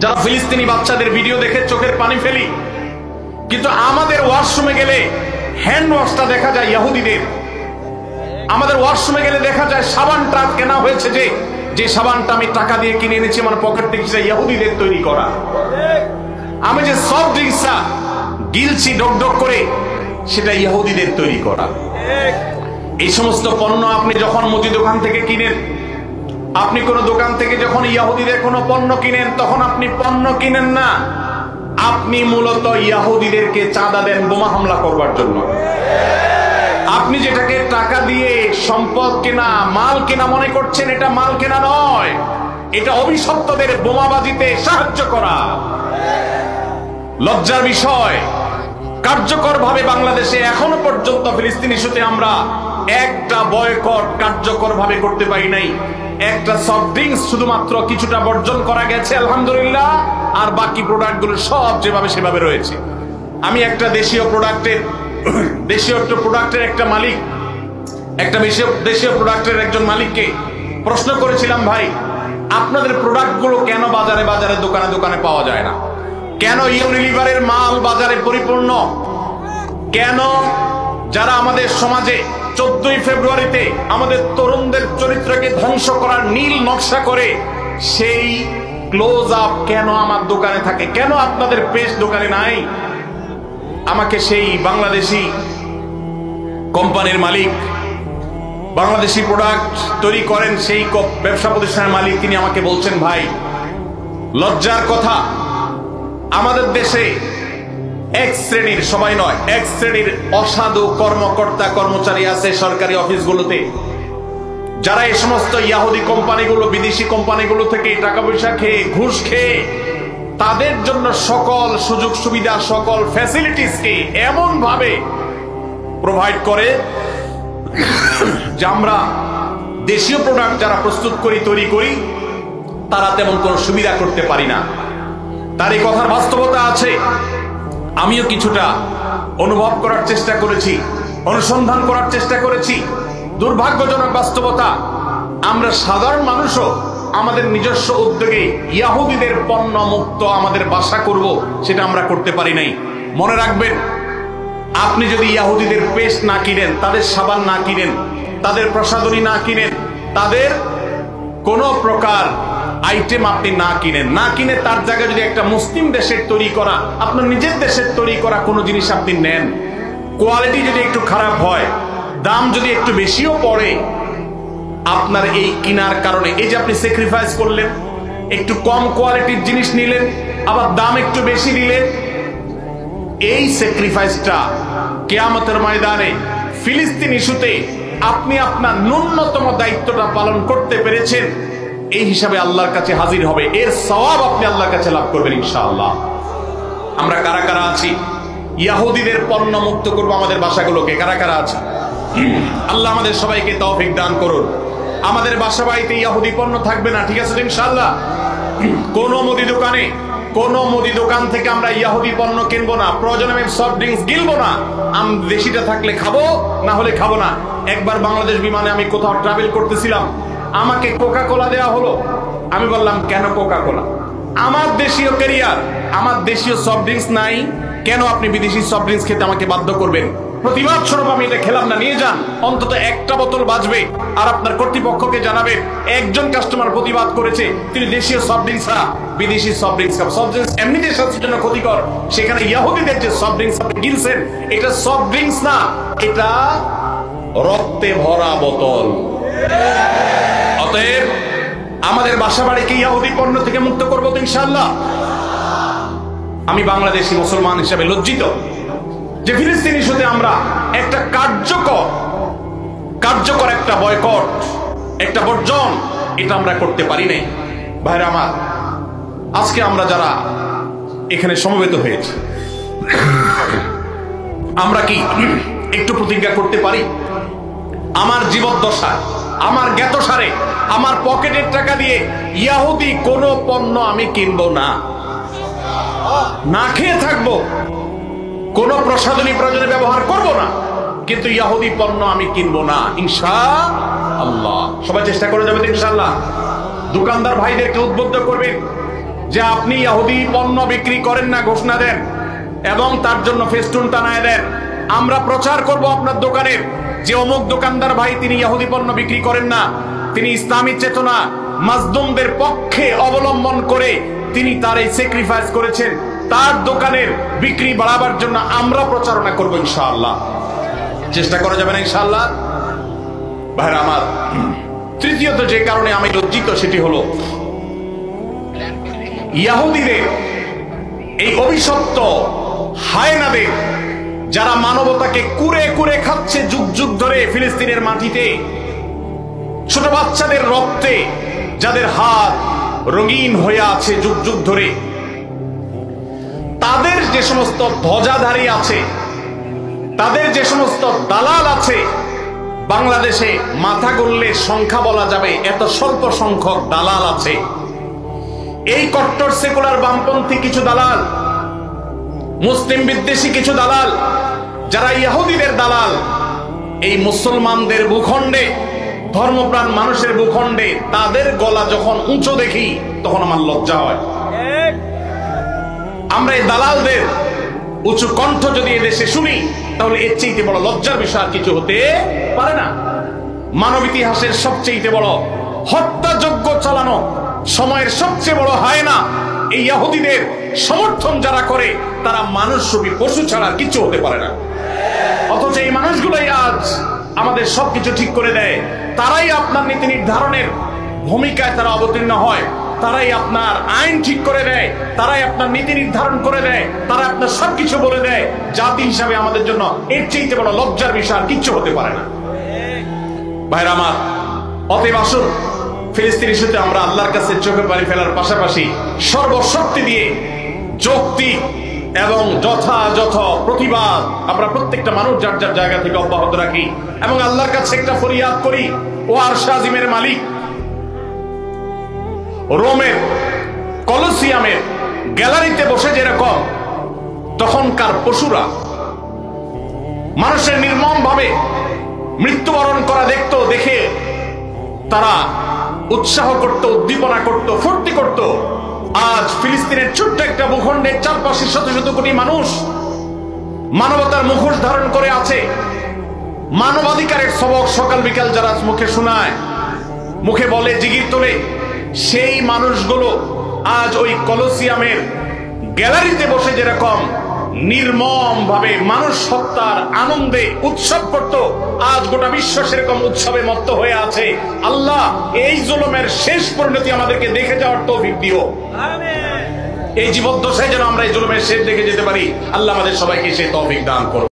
যারা ফিলিস্তিনি বাচ্চাদের ভিডিও দেখে চোখের পানি ফেলি, কিন্তু আমাদের ওয়াশরুমে গেলে হ্যান্ড ওয়াশটা দেখা যায় ইহুদিদের। আমাদের ওয়াশরুমে গেলে দেখা যায় সাবানটা কেনা হয়েছে যে সাবানটা আমি টাকা দিয়ে কিনে এনেছি আমার পকেট থেকে, সেটা ইহুদিদের তৈরি করা। আমি যে সফট ড্রিঙ্কসটা গিলছি ডক ডক করে, সেটা ইহুদিদের তৈরি করা। এই সমস্ত পণ্য আপনি যখন মুদি দোকান থেকে কিনেন, আপনি কোন দোকান থেকে যখন ইহুদিদের কোন পণ্য কিনেন, তখন আপনি পণ্য কিনেন না, আপনি মূলত ইহুদিদেরকে চাঁদা দেন বোমা হামলা করবার জন্য। আপনি যেটাকে টাকা দিয়ে সম্পদ কেনা, মাল কেনা মনে করছেন, এটা মাল কেনা নয়, এটা অভিশপ্তদের বোমাবাজিতে সাহায্য করা। লজ্জার বিষয়, কার্যকরভাবে বাংলাদেশে এখনো পর্যন্ত ফিলিস্তিন ইস্যুতে আমরা একটা বয়কট কার্যকরভাবে করতে পারি নাই। একটা সফট ড্রিঙ্কস শুধুমাত্র কিছুটা বর্জন করা গেছে আলহামদুলিল্লাহ, আর বাকি প্রোডাক্টগুলো সব যেভাবে সেভাবে রয়েছে। আমি একটা দেশীয় প্রোডাক্টের একটা মালিক, একটা দেশীয় প্রোডাক্টের একজন মালিককে প্রশ্ন করেছিলাম, ভাই আপনাদের প্রোডাক্টগুলো কেন বাজারে বাজারে দোকানে দোকানে পাওয়া যায় না? কেন ইউনিলিভারের মাল বাজারে পরিপূর্ণ? কেন যারা আমাদের সমাজে 14ই ফেব্রুয়ারিতে আমাদের তরুণদের চরিত্রকে ধ্বংস করার নীল নকশা করে, সেই ক্লোজ আপ কেন আমার দোকানে থাকে? কেন আপনাদের পেস্ট দোকানে নাই? আমাকে সেই বাংলাদেশি কোম্পানির মালিক, বাংলাদেশি প্রোডাক্ট তৈরি করেন সেই ব্যবসা প্রতিষ্ঠানের মালিক, তিনি আমাকে বলছেন, ভাই লজ্জার কথা, আমাদের দেশে এক শ্রেণীর, সবাই নয়, এক শ্রেণীর অসাধু কর্মকর্তা কর্মচারী আছে সরকারি অফিসগুলোতে, যারা এই সমস্ত ইহুদি কোম্পানিগুলো, বিদেশি কোম্পানিগুলো থেকে টাকা পয়সা খেয়ে, ঘুষ খেয়ে, তাদের জন্য সকল সুযোগ সুবিধা, সকল ফ্যাসিলিটিসকে এমন ভাবে প্রোভাইড করে যে আমরা দেশীয় প্রোডাক্ট যারা প্রস্তুত করি, তৈরি করি, তারা তেমন কোনো সুবিধা করতে পারি না। তার এই কথার বাস্তবতা আছে। আমিও কিছুটা অনুভব করার চেষ্টা করেছি, অনুসন্ধান করার চেষ্টা করেছি। দুর্ভাগ্যজনক বাস্তবতা, আমরা সাধারণ মানুষও আমাদের নিজস্ব উদ্যোগে ইহুদিদের পণ্য মুক্ত আমাদের বাসা করব, সেটা আমরা করতে পারি নাই। মনে রাখবেন, আপনি যদি ইহুদিদের পেস্ট না কিনেন, তাদের সাবান না কিনেন, তাদের প্রসাধনী না কিনেন, তাদের কোন প্রকার আইটেম আপনি না কিনে তার জায়গায় যদি একটা মুসলিম দেশের তৈরি করা, আপনার নিজের দেশের তৈরি করা কোনো জিনিস আপনি নেন, কোয়ালিটি যদি একটু খারাপ হয়, দাম যদি একটু বেশিও পড়ে, আপনার এই কিনার কারণে, এই যে আপনি স্যাক্রিফাইস করলেন, একটু কম কোয়ালিটির জিনিস নিলেন, আবার দাম একটু বেশি দিলেন, এই স্যাক্রিফাইসটা কিয়ামতের ময়দানে ফিলিস্তিন ইস্যুতে আপনি আপনার ন্যূনতম দায়িত্বটা পালন করতে পেরেছেন, এই হিসাবে আল্লাহর কাছে হাজির হবে। এর সওয়াব আপনি আল্লাহর কাছে লাভ করবেন ইনশাআল্লাহ। আমরা কারা কারা আছি ইহুদিদের পণ্য মুক্ত করব আমাদের বাসাগুলোকে? কারা কারা আছে? আল্লাহ আমাদের সবাইকে তৌফিক দান করুন। আমাদের বাসা বাড়িতে ইহুদি পণ্য থাকবে না, ঠিক আছে ইনশাআল্লাহ? কোন মুদি দোকান থেকে আমরা ইহুদি পণ্য কিনবো না, প্রয়োজনে আমি সফট ড্রিঙ্কস গিলবো না। দেশিটা থাকলে খাবো, না হলে খাবো না। একবার বাংলাদেশ বিমানে আমি কোথাও ট্রাভেল করতেছিলাম, আমাকে কোকা কোলা দেওয়া হলো। আমি বললাম, কেন কোকা কোলা? আমার দেশীয় ক্যারিয়ার, আমার দেশীয় সফট ড্রিঙ্কস নাই, কেন আপনি বিদেশি সফট ড্রিঙ্কস খেতে আমাকে বাধ্য করবেন? প্রতিবাদ স্বরূপ আমি এটা খেলাম না, নিয়ে যান, অন্তত একটা বোতল বাঁচবে। আর আপনার কর্তৃপক্ষকে জানাবেন, একজন কাস্টমার প্রতিবাদ করেছে, তিনি দেশীয় সফট ড্রিঙ্কস ছাড়া বিদেশি সফট ড্রিঙ্কস খাবেন। সফট ড্রিঙ্কস এমনিতে স্বাস্থ্যের জন্য ক্ষতিকর, সেখানে ইহুদিদের যে সফট ড্রিঙ্কস আপনি গিলছেন, এটা সফট ড্রিঙ্কস না, এটা রক্তে ভরা বোতল। অতএব আমাদের বাসা বাড়িকে ইহুদি পণ্য থেকে মুক্ত করবো তো ইনশাআল্লাহ। আমি বাংলাদেশি মুসলমান হিসেবে লজ্জিত যে ফিলিস্তিন ইস্যুতে আমরা একটা কার্যকর একটা বয়কট, একটা বর্জন, এটা আমরা করতে পারি নাই। ভাইরা আমার, আজকে আমরা যারা এখানে সমবেত হয়েছি, আমরা কি একটু প্রতিজ্ঞা করতে পারি, আমার জীবদ্দশা, আমার জ্ঞাতসারে, আমার পকেটের টাকা দিয়ে ইহুদি কোনো পণ্য আমি কিনবো না, না খেয়ে থাকবো, কোন প্রসাধনী প্রয়োজনে ব্যবহার করব না, কিন্তু ইহুদি পণ্য আমি কিনবো না ইনশাআল্লাহ। সবাই চেষ্টা করে যাবেন ইনশাআল্লাহ। দোকানদার ভাইদেরকে উদ্বুদ্ধ করবেন, যে আপনি ইহুদি পণ্য বিক্রি করেন না ঘোষণা দেন এবং তার জন্য ফেস্টুন টানায় দেন। আমরা প্রচার করব আপনার দোকানের যে অমুক দোকানদার ভাই তিনি ইহুদি পণ্য বিক্রি করেন না, তিনি ইসলামী চেতনা মাজলুমদের পক্ষে অবলম্বন করে তিনি তার এই স্যাক্রিফাইস করেছেন। তার দোকানের বিক্রি বাড়াবার জন্য আমরা প্রচারণা করব ইনশাআল্লাহ। চেষ্টা করা যাবে না ইনশাআল্লাহ? ভাইরা আমার, তৃতীয়ত যে কারণে আমি লজ্জিত সেটি হলো ইহুদিদের এই অভিশপ্ত হায়নাদের যারা মানবতাকে কুরে কুরে খাচ্ছে যুগ যুগ ধরে ফিলিস্তিনের মাটিতে, ছোট বাচ্চাদের রক্তে যাদের হাত রঙিন হয়ে আছে যুগ যুগ ধরে, তাদের যে সমস্ত ধ্বজাধারী আছে, তাদের যে সমস্ত দালাল আছে, বাংলাদেশে মাথা গড়লে সংখ্যা বলা যাবে এত স্বল্প সংখ্যক দালাল আছে। এই কট্টর সেকুলার বামপন্থী কিছু দালাল, মুসলিম বিদ্বেষী কিছু দালাল, যারা ইহুদিদের দালাল, এই মুসলমানদের ভূখণ্ডে, ধর্মপ্রাণ মানুষের ভূখণ্ডে তাদের গলা যখন উঁচু দেখি তখন আমার লজ্জা হয়। আমরা এই দালালদের উঁচু কণ্ঠ যদি এদেশে শুনি তাহলে এর চেয়ে বড় লজ্জার বিষয় আর কিছু হতে পারে না। মানব ইতিহাসের সবচেয়ে বড় হত্যাযজ্ঞ চালানো, সময়ের সবচেয়ে বড় হায়না এই ইহুদিদের সমর্থন যারা করে তারা মানুষরূপী পশু ছাড়া কিছু হতে পারে না। অথচ এই মানুষগুলোই আজ আমাদের সবকিছু ঠিক করে দেয়। তারাই আপনার নীতি নির্ধারণের ভূমিকায় তারা অবতীর্ণ হয়, তারাই আপনার আইন ঠিক করে দেয়, তারাই আপনার নীতি নির্ধারণ করে দেয়, তারা আপনার সবকিছু বলে দেয়। জাতি হিসাবে আমাদের জন্য এর চেয়ে বড় লজ্জার বিষয় আর কিচ্ছু হতে পারে না। ভাইরা আমার, অতএব আসুন ফিলিস্তিন ইস্যুতে আমরা আল্লাহর কাছে চোখে পানি ফেলার পাশাপাশি সর্বশক্তি দিয়ে যৌক্তিক এবং যথাযথ প্রতিবাদ আমরা প্রত্যেকটা মানুষ যার যার জায়গা থেকে অব্যাহত রাখি এবং আল্লাহর কাছে একটা ফরিয়াদ করি। ও আরশ আজিমের মালিক, রোমের কলোসিয়ামের গ্যালারিতে বসে যেরকম তখনকার পশুরা মানুষের নির্মম ভাবে মৃত্যুবরণ করা দেখতো, দেখে তারা উৎসাহ করত, উদ্দীপনা করত, ফুর্তি করত, আজ ফিলিস্তিনের ছোট্ট একটা ভূখণ্ডের চারপাশে শত শত কোটি মানুষ মানবতার মুখোশ ধারণ করে আছে। মানবাধিকারের সবক সকাল বিকাল যারা মুখে শোনায়, মুখে বলে, জিগির তোলে, সেই মানুষগুলো আজ ওই কলোসিয়ামের গ্যালারিতে বসে যেরকম নির্মম ভাবে মানুষ হত্যার আনন্দে উৎসব করত, আজ গোটা বিশ্ব সেরকম উৎসবে মত্ত হয়ে আছে। আল্লাহ এই জুলুমের শেষ পরিণতি আমাদেরকে দেখে যাওয়ার তৌফিক দিও। এই জীবদ্দশায় যেন আমরা এই জুলুমের শেষ দেখে যেতে পারি। আল্লাহ আমাদের সবাইকে সেই তৌফিক দান করুন।